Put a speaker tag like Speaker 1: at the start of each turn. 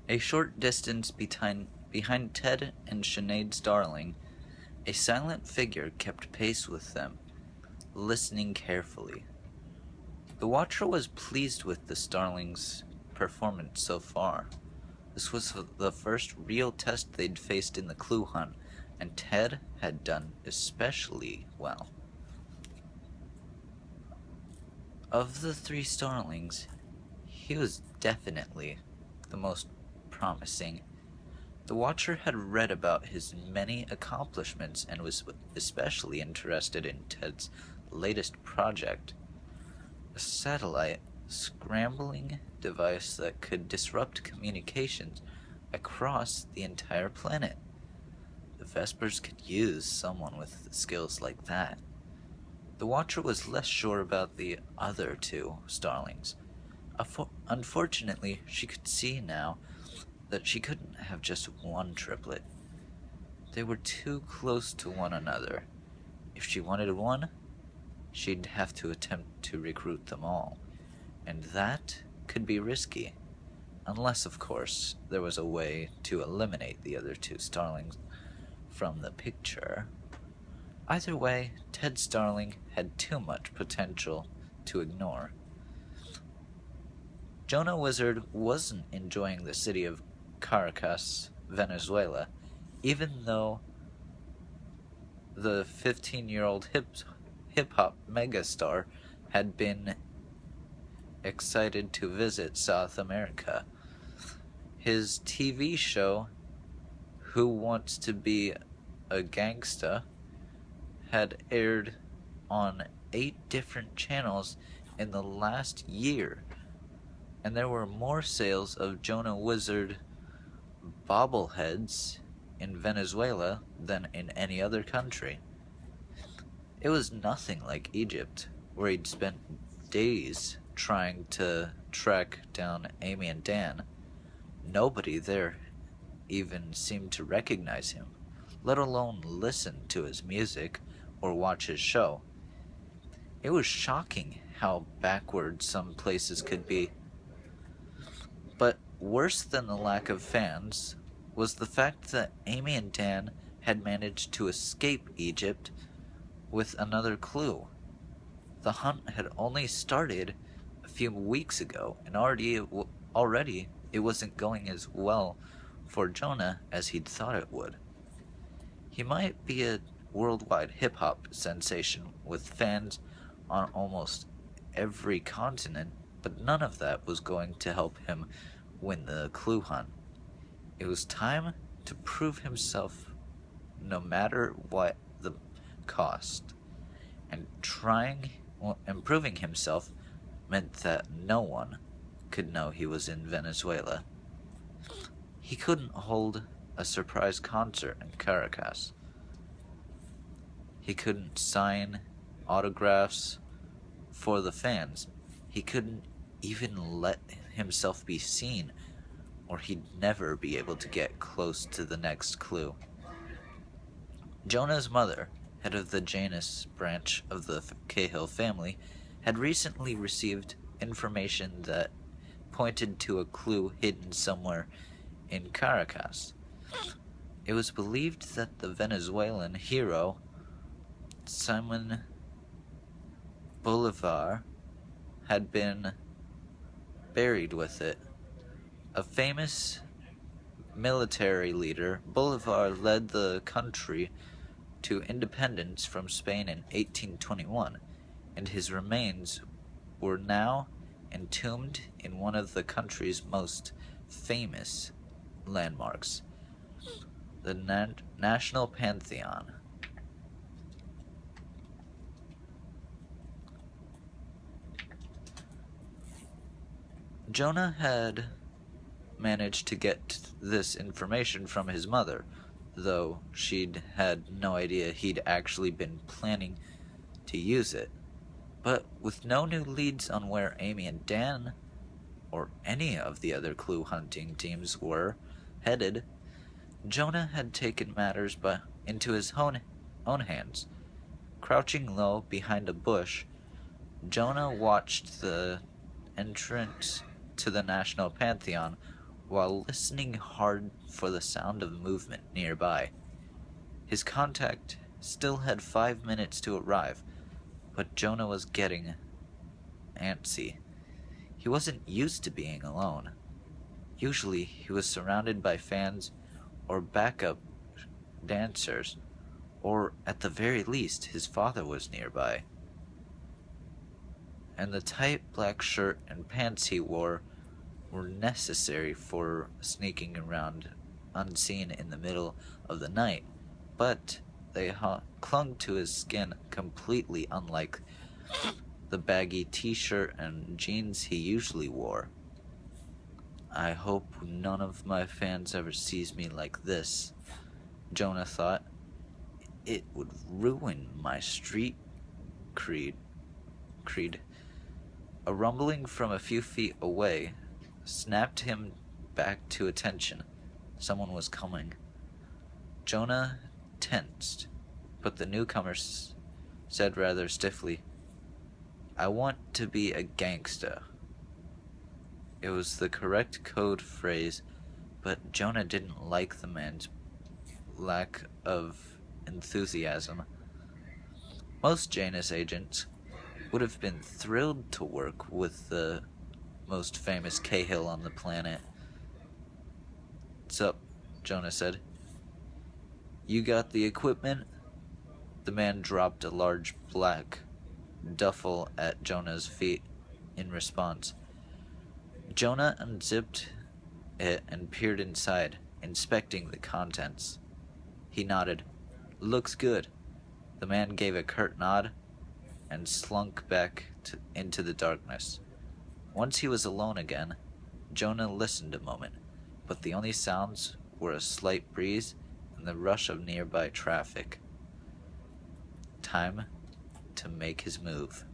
Speaker 1: A short distance behind Ted and Sinead Starling, a silent figure kept pace with them, listening carefully. The Watcher was pleased with the Starlings' performance so far. This was the first real test they'd faced in the clue hunt, and Ted had done especially well. Of the three Starlings, he was definitely the most promising. The Watcher had read about his many accomplishments and was especially interested in Ted's latest project, a satellite scrambling device that could disrupt communications across the entire planet. The Vespers could use someone with skills like that. The Watcher was less sure about the other two Starlings. Unfortunately, she could see now that she couldn't have just one triplet. They were too close to one another. If she wanted one, she'd have to attempt to recruit them all, and that could be risky. Unless, of course, there was a way to eliminate the other two Starlings from the picture. Either way, Ted Starling had too much potential to ignore. Jonah Wizard wasn't enjoying the city of Caracas, Venezuela, even though the 15-year-old hip-hop megastar had been excited to visit South America. His TV show, Who Wants to Be a Gangsta, had aired on 8 different channels in the last year, and there were more sales of Jonah Wizard bobbleheads in Venezuela than in any other country. It was nothing like Egypt, where he'd spent days trying to track down Amy and Dan. Nobody there even seemed to recognize him, let alone listen to his music or watch his show. It was shocking how backward some places could be. But worse than the lack of fans was the fact that Amy and Dan had managed to escape Egypt with another clue. The hunt had only started a few weeks ago, and already it wasn't going as well for Jonah as he'd thought it would. He might be a worldwide hip-hop sensation with fans on almost every continent, but none of that was going to help him win the clue hunt. It was time to prove himself no matter what the cost. And proving himself meant that no one could know he was in Venezuela. He couldn't hold a surprise concert in Caracas. He couldn't sign autographs for the fans. He couldn't even let himself be seen, or he'd never be able to get close to the next clue. Jonah's mother, head of the Janus branch of the Cahill family, had recently received information that pointed to a clue hidden somewhere in Caracas. It was believed that the Venezuelan hero Simon Bolivar had been buried with it. A famous military leader, Bolivar led the country to independence from Spain in 1821, and his remains were now entombed in one of the country's most famous landmarks, the National Pantheon. Jonah had managed to get this information from his mother, though she'd had no idea he'd actually been planning to use it. But with no new leads on where Amy and Dan, or any of the other clue hunting teams were headed, Jonah had taken matters into his own hands. Crouching low behind a bush, Jonah watched the entrance to the National Pantheon while listening hard for the sound of movement nearby. His contact still had 5 minutes to arrive, but Jonah was getting antsy. He wasn't used to being alone. Usually, he was surrounded by fans or backup dancers, or at the very least, his father was nearby. And the tight black shirt and pants he wore were necessary for sneaking around unseen in the middle of the night, but they clung to his skin completely unlike the baggy t-shirt and jeans he usually wore. I hope none of my fans ever sees me like this, Jonah thought. It would ruin my street creed. A rumbling from a few feet away snapped him back to attention. Someone was coming. Jonah tensed, but the newcomer said rather stiffly, "I want to be a gangsta." It was the correct code phrase, but Jonah didn't like the man's lack of enthusiasm. Most Janus agents would have been thrilled to work with the most famous Cahill on the planet. "Sup," Jonah said. "You got the equipment?" The man dropped a large black duffel at Jonah's feet in response. Jonah unzipped it and peered inside, inspecting the contents. He nodded. "Looks good." The man gave a curt nod and slunk back into the darkness. Once he was alone again, Jonah listened a moment, but the only sounds were a slight breeze and the rush of nearby traffic. Time to make his move.